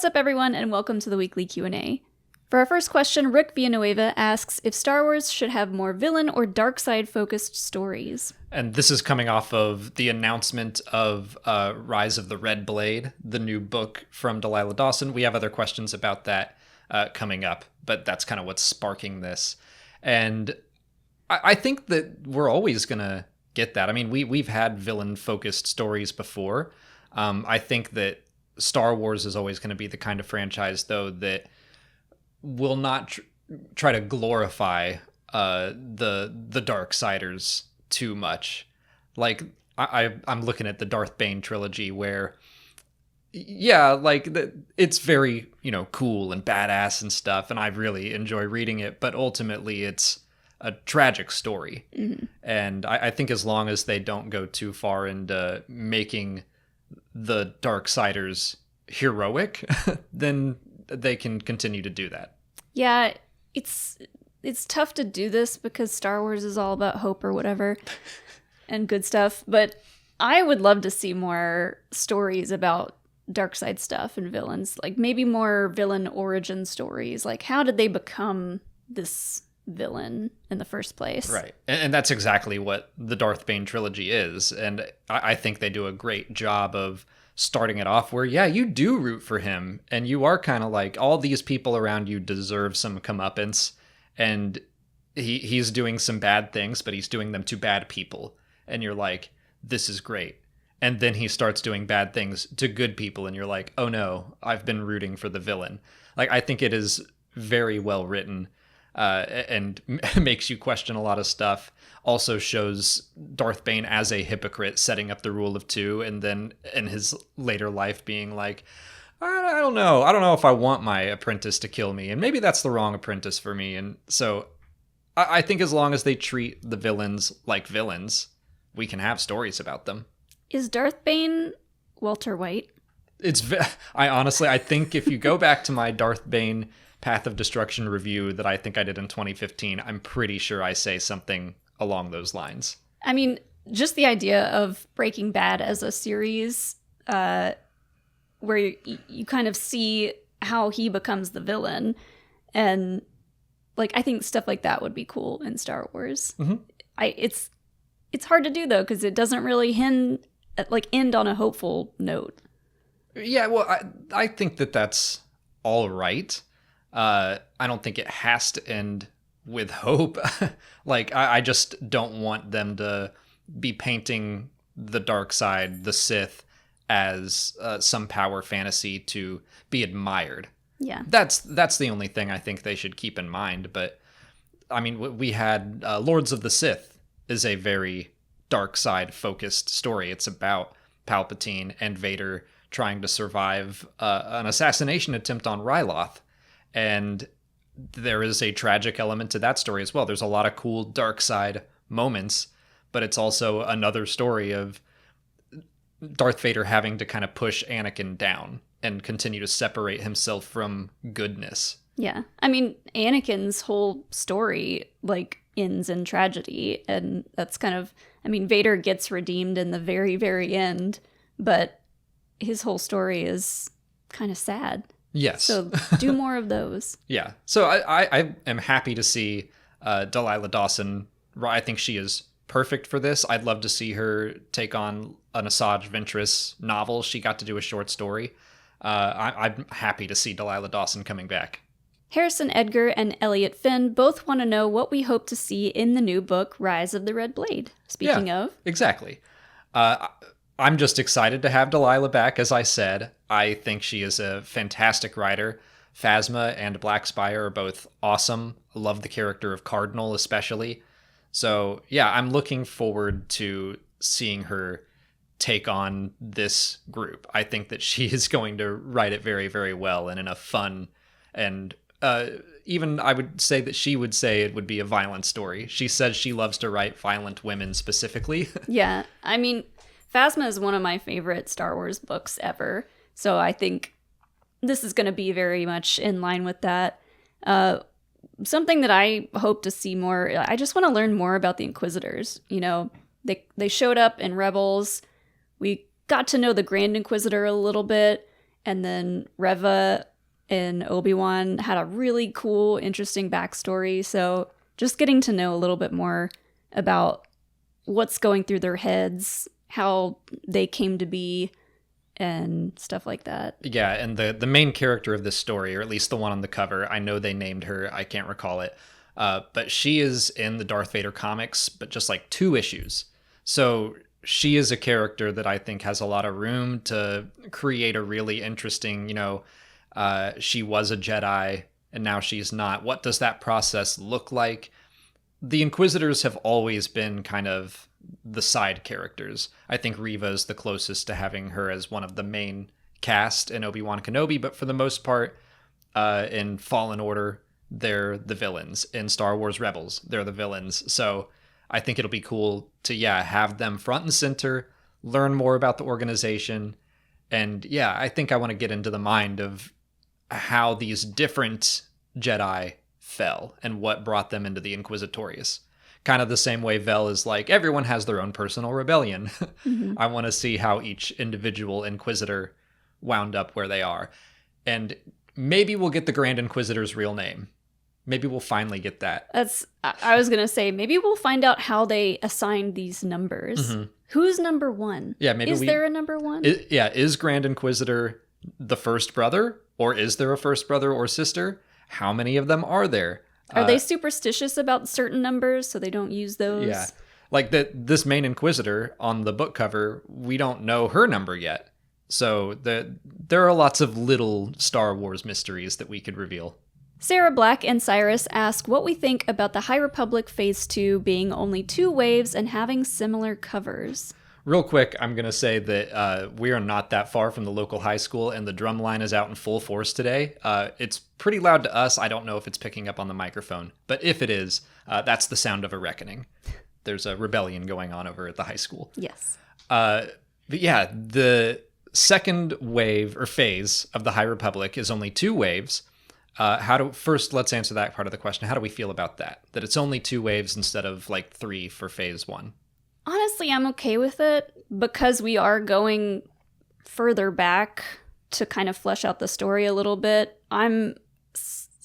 What's up, everyone, and welcome to the weekly Q&A. For our first question, Rick Villanueva asks if Star Wars should have more villain or dark side focused stories. And this is coming off of the announcement of Rise of the Red Blade, the new book from Delilah Dawson. We have other questions about that coming up, but that's kind of what's sparking this. And I think that we're always going to get that. I mean, we've had villain-focused stories before. I think that Star Wars is always going to be the kind of franchise, though, that will not try to glorify the Darksiders too much. Like, I'm looking at the Darth Bane trilogy where, yeah, like, it's very, cool and badass and stuff, and I really enjoy reading it, but ultimately it's a tragic story. Mm-hmm. And I think as long as they don't go too far into making the Darksiders heroic, then they can continue to do that. Yeah, it's tough to do this because Star Wars is all about hope or whatever and good stuff, but I would love to see more stories about dark side stuff and villains, like maybe more villain origin stories, like how did they become this villain in the first place? Right. And that's exactly what the Darth Bane trilogy is, and I think they do a great job of starting it off where, yeah, you do root for him, and you are kind of like, all these people around you deserve some comeuppance, and he's doing some bad things, but he's doing them to bad people, and you're like, this is great. And then he starts doing bad things to good people, and you're like, oh no, I've been rooting for the villain. Like, I think it is very well written, and makes you question a lot of stuff. Also shows Darth Bane as a hypocrite, setting up the rule of two, and then in his later life being like, I don't know if I want my apprentice to kill me, and maybe that's the wrong apprentice for me. And so I think as long as they treat the villains like villains, we can have stories about them. Is Darth Bane Walter White? I think if you go back to my Darth Bane Path of Destruction review that I think I did in 2015, I'm pretty sure I say something along those lines. I mean, just the idea of Breaking Bad as a series where you kind of see how he becomes the villain, and like I think stuff like that would be cool in Star Wars. Mm-hmm. It's hard to do though because it doesn't really end on a hopeful note. Yeah, well, I think that's all right. I don't think it has to end with hope. Like, I just don't want them to be painting the dark side, the Sith, as some power fantasy to be admired. Yeah. That's the only thing I think they should keep in mind. But, I mean, we had Lords of the Sith is a very dark side focused story. It's about Palpatine and Vader trying to survive an assassination attempt on Ryloth. And there is a tragic element to that story as well. There's a lot of cool dark side moments, but it's also another story of Darth Vader having to kind of push Anakin down and continue to separate himself from goodness. Yeah. I mean, Anakin's whole story, ends in tragedy, and that's kind of, Vader gets redeemed in the very, very end, but his whole story is kind of sad. Yes. So do more of those. Yeah. So I am happy to see Delilah Dawson. I think she is perfect for this. I'd love to see her take on an Asajj Ventress novel. She got to do a short story. I'm happy to see Delilah Dawson coming back. Harrison Edgar and Elliot Finn both want to know what we hope to see in the new book, Rise of the Red Blade. Speaking of. Exactly. I'm just excited to have Delilah back, as I said. I think she is a fantastic writer. Phasma and Black Spire are both awesome. I love the character of Cardinal especially. So, yeah, I'm looking forward to seeing her take on this group. I think that she is going to write it very, very well and in a fun and even I would say that she would say it would be a violent story. She says she loves to write violent women specifically. Yeah, Phasma is one of my favorite Star Wars books ever, so I think this is going to be very much in line with that. Something that I hope to see more, I just want to learn more about the Inquisitors. They showed up in Rebels. We got to know the Grand Inquisitor a little bit, And then Reva and Obi-Wan had a really cool, interesting backstory. So just getting to know a little bit more about what's going through their heads, how they came to be, and stuff like that. Yeah, and the main character of this story, or at least the one on the cover, I know they named her, I can't recall it, but she is in the Darth Vader comics, but just like 2 issues. So she is a character that I think has a lot of room to create a really interesting, she was a Jedi and now she's not. What does that process look like? The Inquisitors have always been kind of the side characters. I think Reva is the closest to having her as one of the main cast in Obi-Wan Kenobi, but for the most part, in Fallen Order, they're the villains. In Star Wars Rebels, they're the villains. So I think it'll be cool to, have them front and center, learn more about the organization. And I think I want to get into the mind of how these different Jedi fell and what brought them into the Inquisitorius. Kind of the same way Vel is like, everyone has their own personal rebellion. Mm-hmm. I want to see how each individual Inquisitor wound up where they are. And maybe we'll get the Grand Inquisitor's real name. Maybe we'll finally get that. I was going to say, maybe we'll find out how they assigned these numbers. Mm-hmm. Who's number 1? Yeah, maybe Is there a number 1? Is Grand Inquisitor the first brother? Or is there a first brother or sister? How many of them are there? Are they superstitious about certain numbers so they don't use those? Yeah. Like this main Inquisitor on the book cover, we don't know her number yet. So there are lots of little Star Wars mysteries that we could reveal. Sarah Black and Cyrus ask what we think about the High Republic Phase 2 being only 2 waves and having similar covers. Real quick, I'm going to say that we are not that far from the local high school, and the drum line is out in full force today. It's pretty loud to us. I don't know if it's picking up on the microphone, but if it is, that's the sound of a reckoning. There's a rebellion going on over at the high school. Yes. But the second wave or phase of the High Republic is only 2 waves. First, let's answer that part of the question. How do we feel about that? That it's only 2 waves instead of like 3 for phase 1? Honestly, I'm okay with it because we are going further back to kind of flesh out the story a little bit. I'm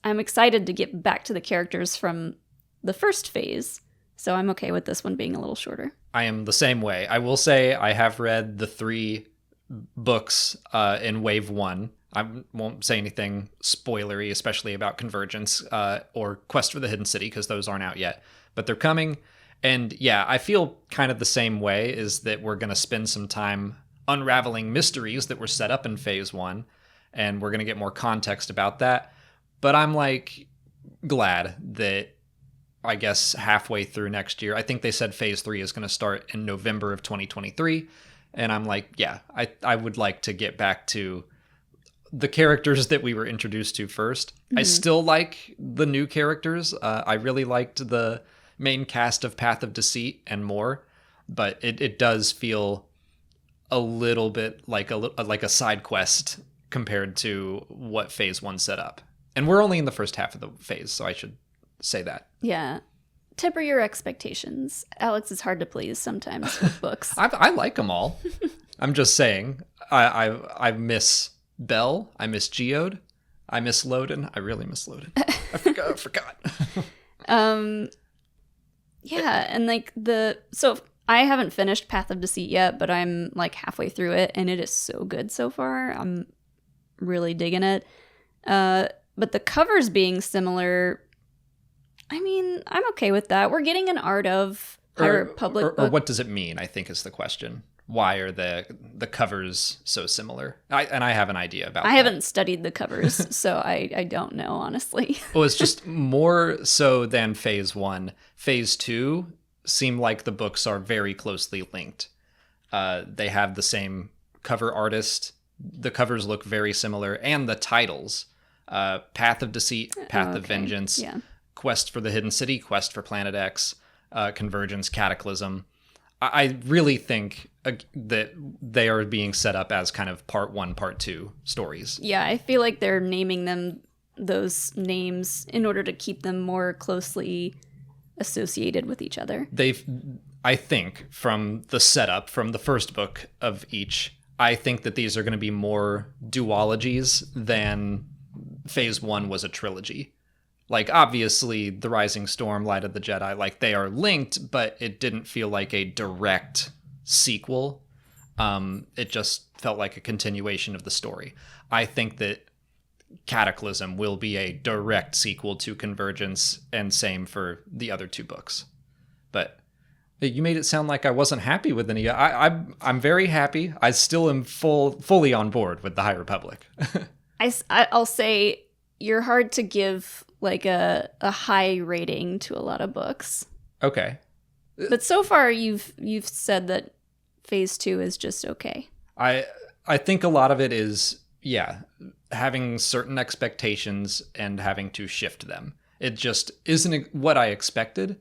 excited to get back to the characters from the first phase, so I'm okay with this one being a little shorter. I am the same way. I will say I have read the 3 books in Wave 1. I won't say anything spoilery, especially about Convergence or Quest for the Hidden City, because those aren't out yet, but they're coming. And I feel kind of the same way, is that we're going to spend some time unraveling mysteries that were set up in Phase 1, and we're going to get more context about that. But I'm like glad that I guess halfway through next year, I think they said Phase 3 is going to start in November of 2023. And I'm like, I would like to get back to the characters that we were introduced to first. Mm-hmm. I still like the new characters. I really liked the main cast of Path of Deceit and more, but it does feel a little bit like a side quest compared to what Phase 1 set up. And we're only in the first half of the phase, so I should say that. Yeah. Temper your expectations. Alex is hard to please sometimes with books. I like them all. I'm just saying, I miss Belle. I miss Geode. I miss Loden. I really miss Loden. I forgot. Yeah, and so I haven't finished Path of Deceit yet, but I'm like halfway through it, and it is so good so far. I'm really digging it. But the covers being similar, I mean, I'm okay with that. We're getting an art of High Republic book. Or what does it mean, I think is the question. Why are the covers so similar? I have an idea about that. I haven't studied the covers, so I don't know, honestly. Well, it's just more so than Phase 1. Phase 2 seem like the books are very closely linked. They have the same cover artist. The covers look very similar. And the titles. Path of Deceit, Path of Vengeance, Quest for the Hidden City, Quest for Planet X, Convergence, Cataclysm. I really think that they are being set up as kind of part 1, part 2 stories. Yeah, I feel like they're naming those names in order to keep them more closely associated with each other. I think, from the setup, from the first book of each, I think that these are going to be more duologies than Phase 1 was a trilogy. Like, obviously, The Rising Storm, Light of the Jedi, like, they are linked, but it didn't feel like a direct sequel. It just felt like a continuation of the story. I think that Cataclysm will be a direct sequel to Convergence, and same for the other two books. But you made it sound like I wasn't happy with any. I'm very happy. I still am fully on board with the High Republic. I'll say you're hard to give like a high rating to a lot of books. Okay. But so far you've said that Phase 2 is just okay. I think a lot of it is, having certain expectations and having to shift them. It just isn't what I expected.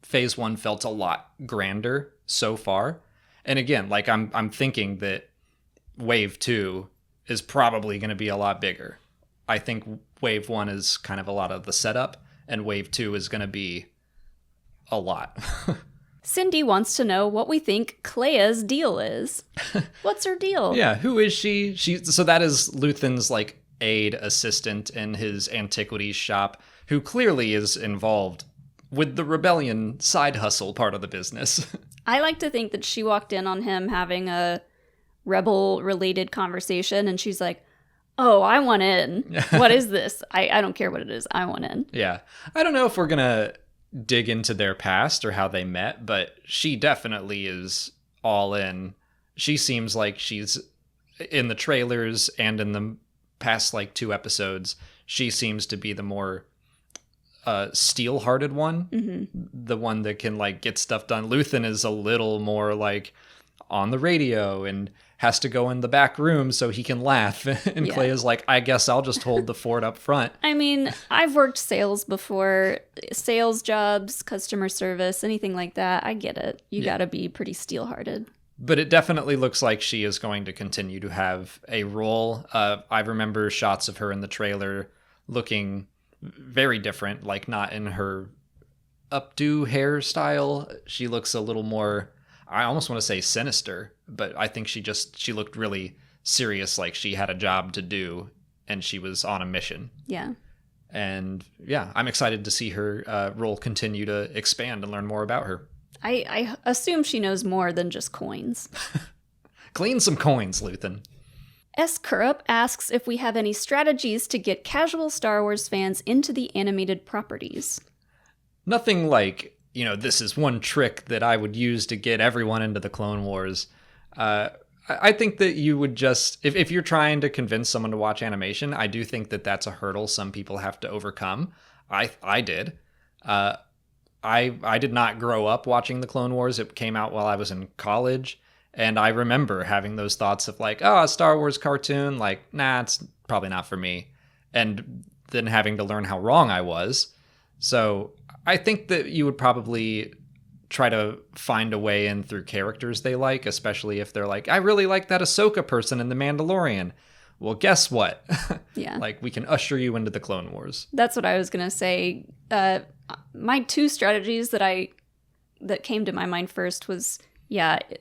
Phase 1 felt a lot grander so far. And again, like I'm thinking that Wave 2 is probably going to be a lot bigger. I think Wave 1 is kind of a lot of the setup, and Wave 2 is going to be a lot. Cindy wants to know what we think Clea's deal is. What's her deal? Yeah, who is she? So that is Luthen's like aide assistant in his antiquities shop, who clearly is involved with the rebellion side hustle part of the business. I like to think that she walked in on him having a rebel-related conversation, and she's like, oh, I want in. What is this? I don't care what it is. I want in. Yeah. I don't know if we're going to dig into their past or how they met, but she definitely is all in. She seems like she's in the trailers and in the past like 2 episodes, she seems to be the more steel-hearted one, the one that can like get stuff done. Luthen is a little more like on the radio and has to go in the back room so he can laugh. And Clea's like, I guess I'll just hold the fort up front. I mean, I've worked sales before, sales jobs, customer service, anything like that. I get it. You gotta be pretty steel-hearted. But it definitely looks like she is going to continue to have a role. I remember shots of her in the trailer looking very different, like not in her updo hairstyle. She looks a little more, I almost want to say sinister, but I think she looked really serious, like she had a job to do and she was on a mission. Yeah. And I'm excited to see her role continue to expand and learn more about her. I assume she knows more than just coins. Clean some coins, Luthen. S. Kurup asks if we have any strategies to get casual Star Wars fans into the animated properties. Nothing like, this is one trick that I would use to get everyone into the Clone Wars. I think that you would just, if you're trying to convince someone to watch animation, I do think that that's a hurdle some people have to overcome. I did. I did not grow up watching the Clone Wars. It came out while I was in college. And I remember having those thoughts of like, a Star Wars cartoon, like, nah, it's probably not for me. And then having to learn how wrong I was. So I think that you would probably try to find a way in through characters they like, especially if they're like, I really like that Ahsoka person in The Mandalorian. Well, guess what? Yeah. Like, we can usher you into the Clone Wars. That's what I was going to say. My 2 strategies that came to my mind first was,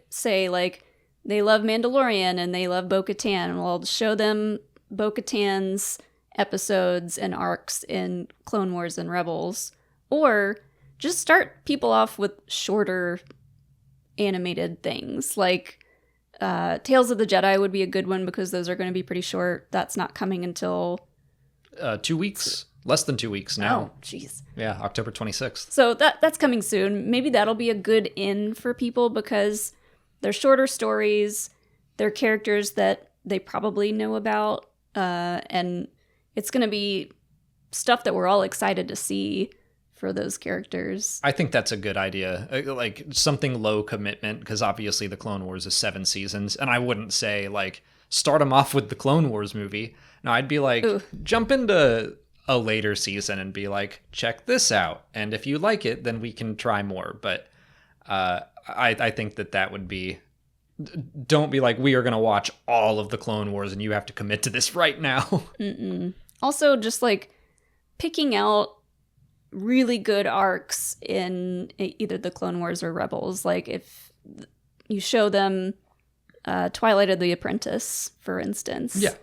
say, like, they love Mandalorian and they love Bo-Katan. Well, I'll show them Bo-Katan's episodes and arcs in Clone Wars and Rebels. Or just start people off with shorter animated things. Like, Tales of the Jedi would be a good one because those are going to be pretty short. That's not coming until 2 weeks. Less than 2 weeks now. Oh, jeez. Yeah, October 26th. So that's coming soon. Maybe that'll be a good in for people because they're shorter stories. They're characters that they probably know about. And it's going to be stuff that we're all excited to see for those characters. I think that's a good idea. Like something low commitment, because obviously the Clone Wars is 7 seasons. And I wouldn't say like start them off with the Clone Wars movie. No, I'd be like, jump into a later season and be like, check this out. And if you like it, then we can try more. But I think that would be, don't be like, we are going to watch all of the Clone Wars and you have to commit to this right now. Mm-mm. Also, just like picking out really good arcs in either the Clone Wars or Rebels. Like if you show them Twilight of the Apprentice, for instance. Yeah.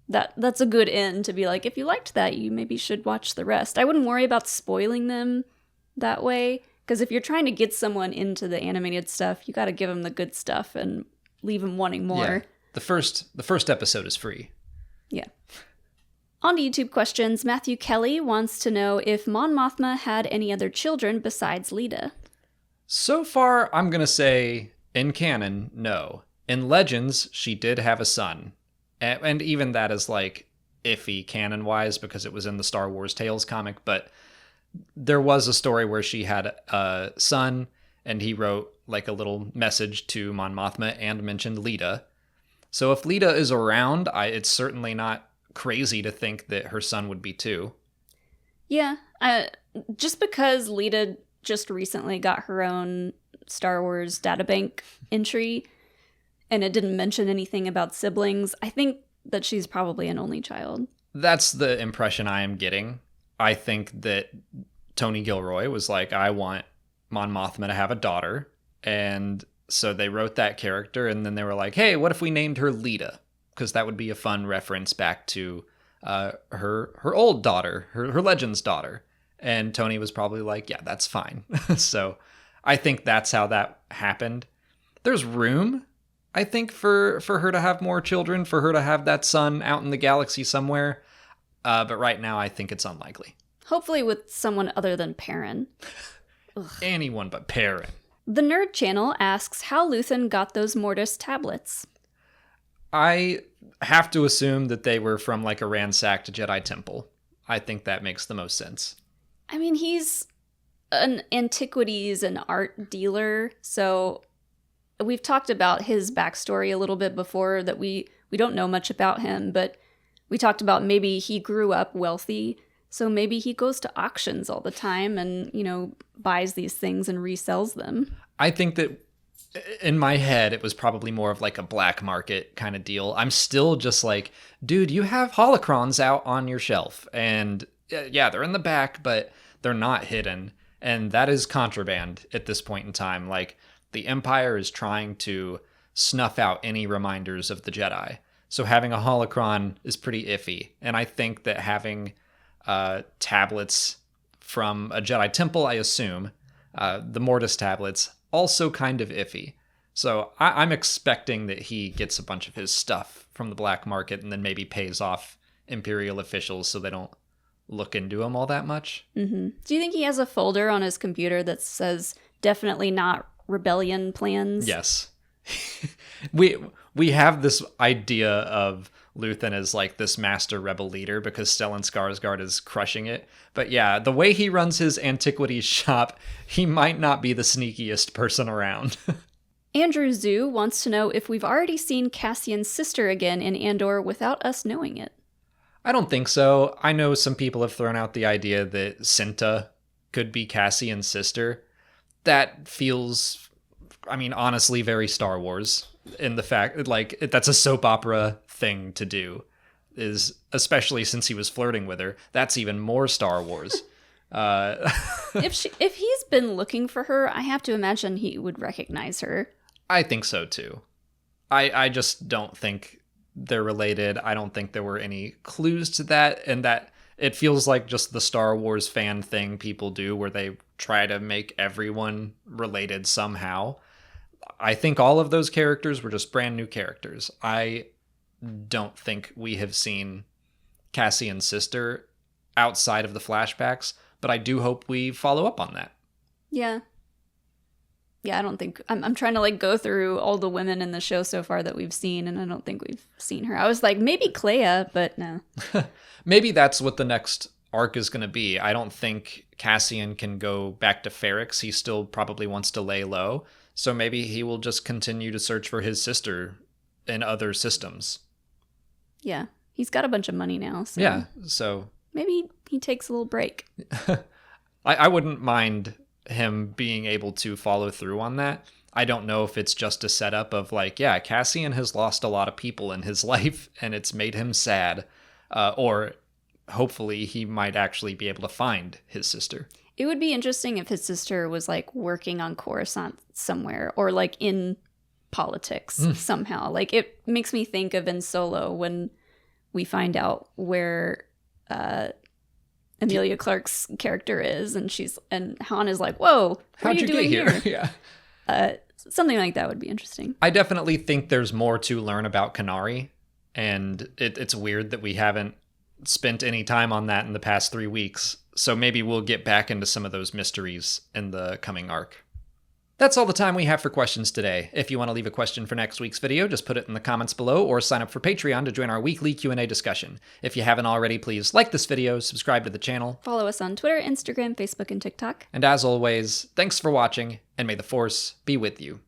That's a good end to be like, if you liked that, you maybe should watch the rest. I wouldn't worry about spoiling them that way, because if you're trying to get someone into the animated stuff, you got to give them the good stuff and leave them wanting more. Yeah. The first episode is free. Yeah. On to YouTube questions, Matthew Kelly wants to know if Mon Mothma had any other children besides Lita. So far, I'm going to say, in canon, no. In Legends, she did have a son. And even that is, like, iffy canon-wise because it was in the Star Wars Tales comic. But there was a story where she had a son, and he wrote, like, a little message to Mon Mothma and mentioned Lita. So if Lita is around, it's certainly not crazy to think that her son would be too. Yeah. Just because Lita just recently got her own Star Wars databank entry, and it didn't mention anything about siblings, I think that she's probably an only child. That's the impression I am getting. I think that Tony Gilroy was like, I want Mon Mothma to have a daughter, and so they wrote that character, and then they were like, hey, what if we named her Lita? Because that would be a fun reference back to her old daughter, her Legends daughter. And Tony was probably like, yeah, that's fine. So I think that's how that happened. There's room, I think, for her to have more children, for her to have that son out in the galaxy somewhere. But right now, I think it's unlikely. Hopefully with someone other than Perrin. Anyone but Perrin. The Nerd Channel asks how Luthen got those Mortis tablets. I have to assume that they were from like a ransacked Jedi temple. I think that makes the most sense. I mean, he's an antiquities and art dealer, so we've talked about his backstory a little bit before, that we don't know much about him, but we talked about maybe he grew up wealthy, so maybe he goes to auctions all the time and, buys these things and resells them. I think that in my head, it was probably more of like a black market kind of deal. I'm still just like, dude, you have holocrons out on your shelf, and yeah, they're in the back, but they're not hidden. And that is contraband at this point in time. Like, the Empire is trying to snuff out any reminders of the Jedi. So having a holocron is pretty iffy. And I think that having tablets from a Jedi temple, I assume, the Mortis tablets, also kind of iffy. So I'm expecting that he gets a bunch of his stuff from the black market and then maybe pays off Imperial officials so they don't look into him all that much. Mm-hmm. Do you think he has a folder on his computer that says definitely not rebellion plans? Yes. we have this idea of Luthen as like this master rebel leader because Stellan Skarsgård is crushing it. But yeah, the way he runs his antiquities shop, he might not be the sneakiest person around. Andrew Zhu wants to know if we've already seen Cassian Sister again in Andor without us knowing it. I don't think so. I know some people have thrown out the idea that Cinta could be Cassian's sister. That feels, honestly, very Star Wars in the fact, like, that's a soap opera thing to do, is especially since he was flirting with her. That's even more Star Wars. If he's been looking for her, I have to imagine he would recognize her. I think so too. I just don't think they're related. I don't think there were any clues to that, and that it feels like just the Star Wars fan thing people do where they try to make everyone related somehow. I think all of those characters were just brand new characters. I don't think we have seen Cassian's sister outside of the flashbacks, but I do hope we follow up on that. Yeah, I don't think... I'm trying to, like, go through all the women in the show so far that we've seen, and I don't think we've seen her. I was like, maybe Clea, but no. Maybe that's what the next arc is going to be. I don't think Cassian can go back to Ferrix. He still probably wants to lay low. So maybe he will just continue to search for his sister in other systems. Yeah, he's got a bunch of money now. So yeah, so... maybe he takes a little break. I wouldn't mind him being able to follow through on that. I don't know if it's just a setup of like, yeah, Cassian has lost a lot of people in his life and it's made him sad. Or hopefully he might actually be able to find his sister. It would be interesting if his sister was like working on Coruscant somewhere, or like in politics somehow. Like, it makes me think of in Solo when we find out where Emilia Clarke's character is, and Han is like, "Whoa, what how'd are you doing get here?" Yeah. Something like that would be interesting. I definitely think there's more to learn about Kenari, and it's weird that we haven't spent any time on that in the past 3 weeks. So maybe we'll get back into some of those mysteries in the coming arc. That's all the time we have for questions today. If you want to leave a question for next week's video, just put it in the comments below or sign up for Patreon to join our weekly Q&A discussion. If you haven't already, please like this video, subscribe to the channel. Follow us on Twitter, Instagram, Facebook, and TikTok. And as always, thanks for watching, and may the Force be with you.